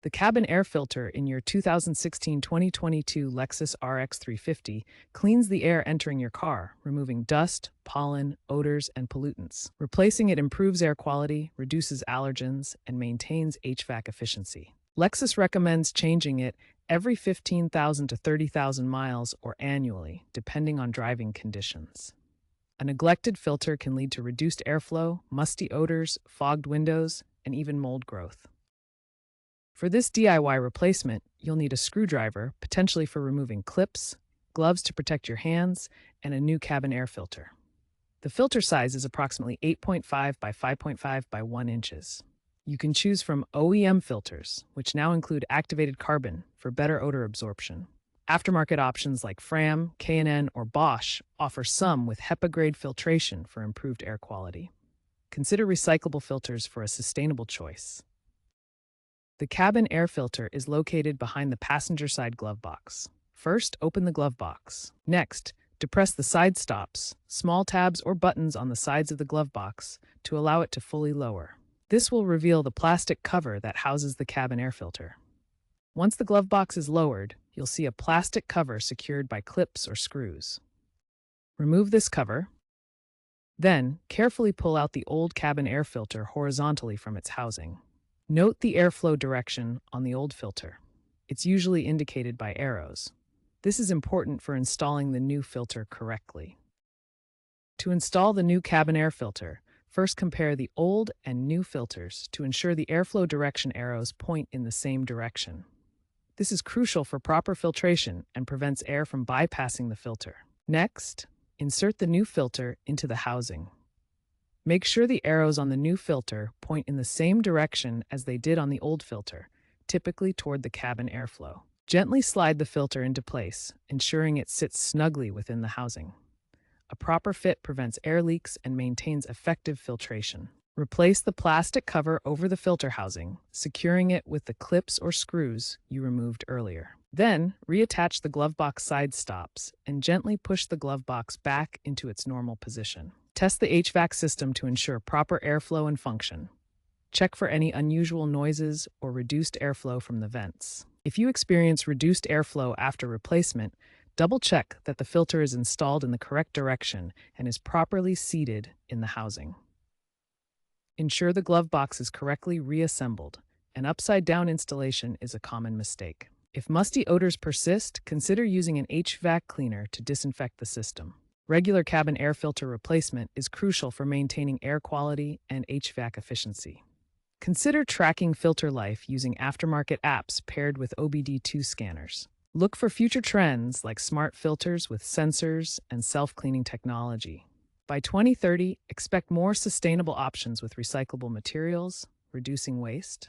The cabin air filter in your 2016-2022 Lexus RX350 cleans the air entering your car, removing dust, pollen, odors, and pollutants. Replacing it improves air quality, reduces allergens, and maintains HVAC efficiency. Lexus recommends changing it every 15,000 to 30,000 miles or annually, depending on driving conditions. A neglected filter can lead to reduced airflow, musty odors, fogged windows, and even mold growth. For this DIY replacement, you'll need a screwdriver, potentially for removing clips, gloves to protect your hands, and a new cabin air filter. The filter size is approximately 8.5 by 5.5 by 1 inches. You can choose from OEM filters, which now include activated carbon for better odor absorption. Aftermarket options like Fram, K&N, or Bosch offer some with HEPA-grade filtration for improved air quality. Consider recyclable filters for a sustainable choice. The cabin air filter is located behind the passenger side glove box. First, open the glove box. Next, depress the side stops, small tabs or buttons on the sides of the glove box to allow it to fully lower. This will reveal the plastic cover that houses the cabin air filter. Once the glove box is lowered, you'll see a plastic cover secured by clips or screws. Remove this cover. Then, carefully pull out the old cabin air filter horizontally from its housing. Note the airflow direction on the old filter. It's usually indicated by arrows. This is important for installing the new filter correctly. To install the new cabin air filter, first compare the old and new filters to ensure the airflow direction arrows point in the same direction. This is crucial for proper filtration and prevents air from bypassing the filter. Next, insert the new filter into the housing. Make sure the arrows on the new filter point in the same direction as they did on the old filter, typically toward the cabin airflow. Gently slide the filter into place, ensuring it sits snugly within the housing. A proper fit prevents air leaks and maintains effective filtration. Replace the plastic cover over the filter housing, securing it with the clips or screws you removed earlier. Then, reattach the glove box side stops and gently push the glove box back into its normal position. Test the HVAC system to ensure proper airflow and function. Check for any unusual noises or reduced airflow from the vents. If you experience reduced airflow after replacement, double-check that the filter is installed in the correct direction and is properly seated in the housing. Ensure the glove box is correctly reassembled. An upside-down installation is a common mistake. If musty odors persist, consider using an HVAC cleaner to disinfect the system. Regular cabin air filter replacement is crucial for maintaining air quality and HVAC efficiency. Consider tracking filter life using aftermarket apps paired with OBD2 scanners. Look for future trends like smart filters with sensors and self-cleaning technology. By 2030, expect more sustainable options with recyclable materials, reducing waste,